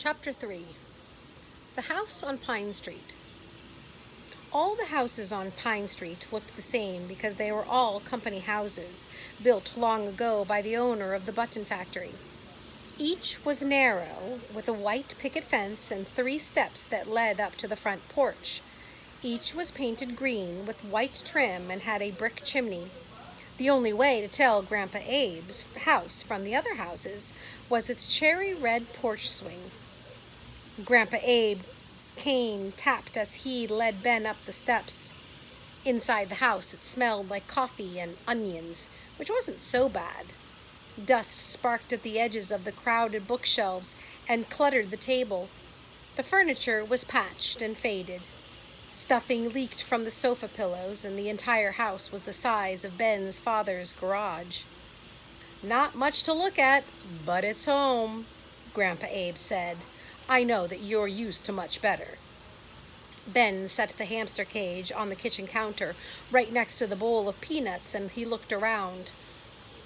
Chapter 3. The House on Pine Street. All the houses on Pine Street looked the same because they were all company houses, built long ago by the owner of the button factory. Each was narrow, with a white picket fence and 3 steps that led up to the front porch. Each was painted green with white trim and had a brick chimney. The only way to tell Grandpa Abe's house from the other houses was its cherry red porch swing. Grandpa Abe's cane tapped as he led Ben up the steps. Inside the house it smelled like coffee and onions, which wasn't so bad. Dust sparked at the edges of the crowded bookshelves and cluttered the table. The furniture was patched and faded. Stuffing leaked from the sofa pillows, and the entire house was the size of Ben's father's garage. "Not much to look at, but it's home," Grandpa Abe said. "I know that you're used to much better." Ben set the hamster cage on the kitchen counter right next to the bowl of peanuts, and he looked around.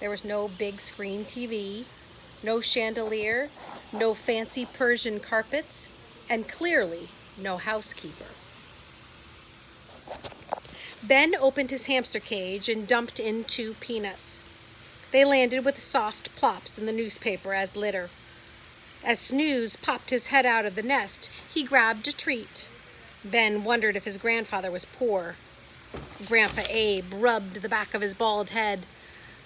There was no big screen TV, no chandelier, no fancy Persian carpets, and clearly no housekeeper. Ben opened his hamster cage and dumped in 2 peanuts. They landed with soft plops in the newspaper as litter. As Snooze popped his head out of the nest, he grabbed a treat. Ben wondered if his grandfather was poor. Grandpa Abe rubbed the back of his bald head.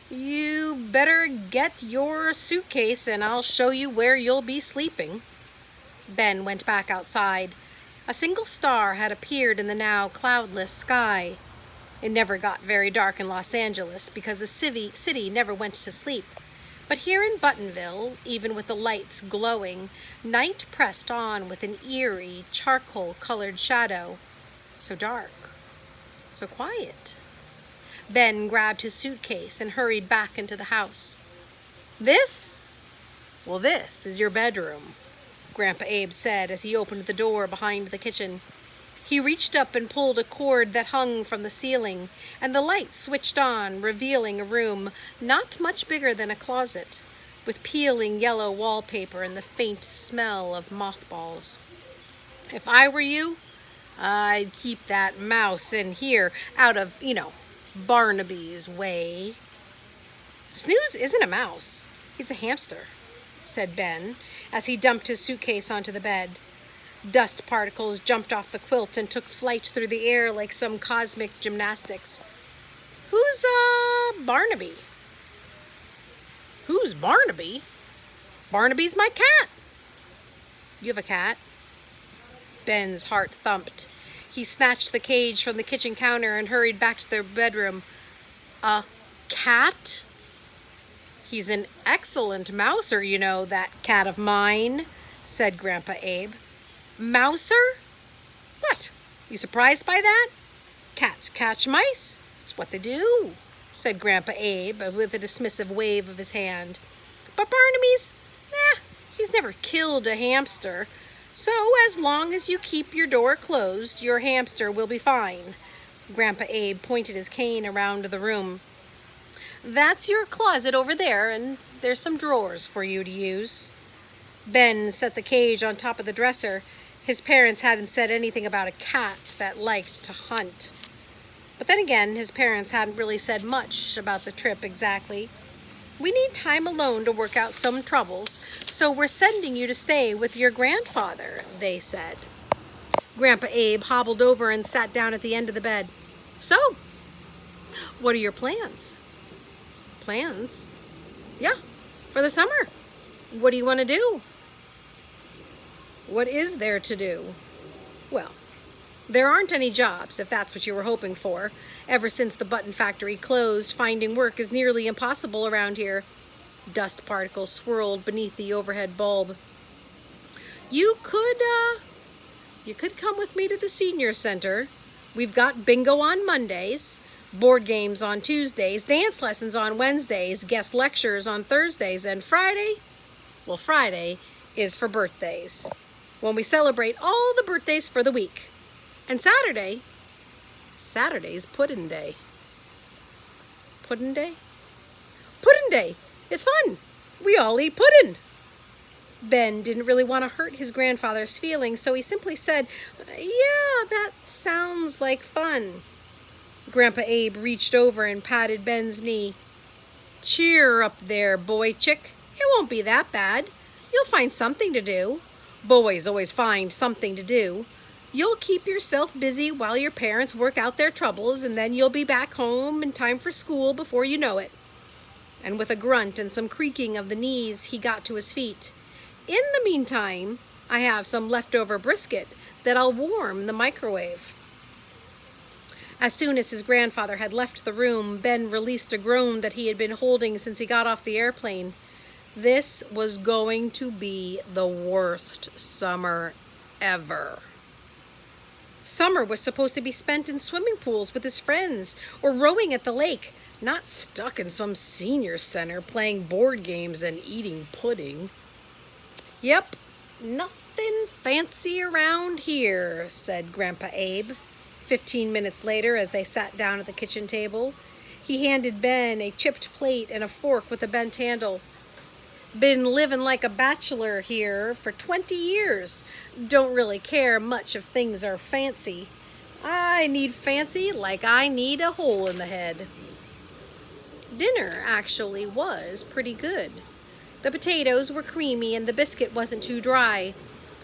"You better get your suitcase and I'll show you where you'll be sleeping." Ben went back outside. A single star had appeared in the now cloudless sky. It never got very dark in Los Angeles because the city never went to sleep. But here in Buttonville, even with the lights glowing, night pressed on with an eerie, charcoal-colored shadow. So dark, so quiet. Ben grabbed his suitcase and hurried back into the house. This is your bedroom," Grandpa Abe said as he opened the door behind the kitchen. He reached up and pulled a cord that hung from the ceiling, and the light switched on, revealing a room not much bigger than a closet, with peeling yellow wallpaper and the faint smell of mothballs. "If I were you, I'd keep that mouse in here out of, Barnaby's way." "Snooze isn't a mouse. He's a hamster," said Ben, as he dumped his suitcase onto the bed. Dust particles jumped off the quilt and took flight through the air like some cosmic gymnastics. "Who's, Barnaby?" "Who's Barnaby? Barnaby's my cat." "You have a cat?" Ben's heart thumped. He snatched the cage from the kitchen counter and hurried back to their bedroom. "A cat? He's an excellent mouser, that cat of mine," said Grandpa Abe. "Mouser? What? You surprised by that? Cats catch mice. It's what they do," said Grandpa Abe with a dismissive wave of his hand. "But Barnaby's, he's never killed a hamster. So as long as you keep your door closed, your hamster will be fine." Grandpa Abe pointed his cane around the room. "That's your closet over there, and there's some drawers for you to use." Ben set the cage on top of the dresser. His parents hadn't said anything about a cat that liked to hunt. But then again, his parents hadn't really said much about the trip exactly. "We need time alone to work out some troubles, so we're sending you to stay with your grandfather," they said. Grandpa Abe hobbled over and sat down at the end of the bed. "So, what are your plans?" "Plans? Yeah, for the summer. What do you want to do?" "What is there to do?" "Well, there aren't any jobs, if that's what you were hoping for. Ever since the button factory closed, finding work is nearly impossible around here." Dust particles swirled beneath the overhead bulb. You could come with me to the senior center. We've got bingo on Mondays, board games on Tuesdays, dance lessons on Wednesdays, guest lectures on Thursdays, and Friday? Well, Friday is for birthdays, when we celebrate all the birthdays for the week. And Saturday's Puddin' Day. Puddin' Day? Puddin' Day! It's fun! We all eat pudding! Ben didn't really want to hurt his grandfather's feelings, so he simply said, "Yeah, that sounds like fun." Grandpa Abe reached over and patted Ben's knee. "Cheer up there, boy chick. It won't be that bad. You'll find something to do. Boys always find something to do. You'll keep yourself busy while your parents work out their troubles, and then you'll be back home in time for school before you know it." And with a grunt and some creaking of the knees, he got to his feet. "In the meantime, I have some leftover brisket that I'll warm in the microwave." As soon as his grandfather had left the room, Ben released a groan that he had been holding since he got off the airplane. This was going to be the worst summer ever. Summer was supposed to be spent in swimming pools with his friends or rowing at the lake, not stuck in some senior center playing board games and eating pudding. "Yep, nothing fancy around here," said Grandpa Abe. 15 minutes later, as they sat down at the kitchen table, he handed Ben a chipped plate and a fork with a bent handle. "Been living like a bachelor here for 20 years. Don't really care much if things are fancy. I need fancy like I need a hole in the head." Dinner actually was pretty good. The potatoes were creamy and the biscuit wasn't too dry.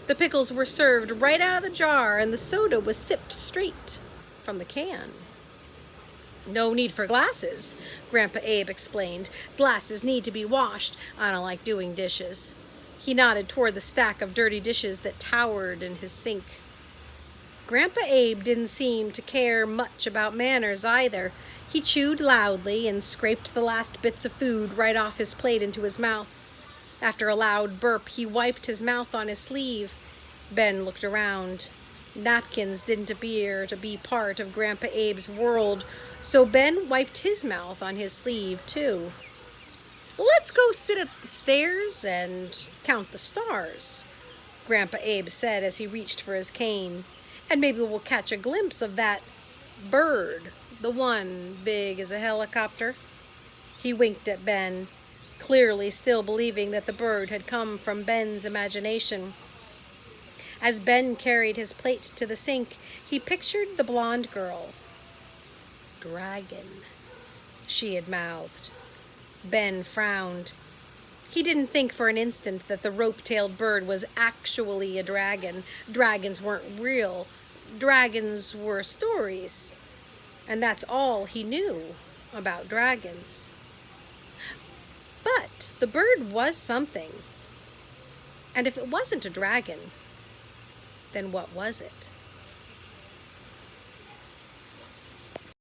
The pickles were served right out of the jar and the soda was sipped straight from the can. "No need for glasses," Grandpa Abe explained. "Glasses need to be washed. I don't like doing dishes." He nodded toward the stack of dirty dishes that towered in his sink. Grandpa Abe didn't seem to care much about manners either. He chewed loudly and scraped the last bits of food right off his plate into his mouth. After a loud burp, he wiped his mouth on his sleeve. Ben looked around. Napkins didn't appear to be part of Grandpa Abe's world, so Ben wiped his mouth on his sleeve, too. "Let's go sit at the stairs and count the stars," Grandpa Abe said as he reached for his cane. "And maybe we'll catch a glimpse of that bird, the one big as a helicopter." He winked at Ben, clearly still believing that the bird had come from Ben's imagination. As Ben carried his plate to the sink, he pictured the blonde girl. "Dragon," she had mouthed. Ben frowned. He didn't think for an instant that the rope-tailed bird was actually a dragon. Dragons weren't real. Dragons were stories. And that's all he knew about dragons. But the bird was something. And if it wasn't a dragon, then what was it?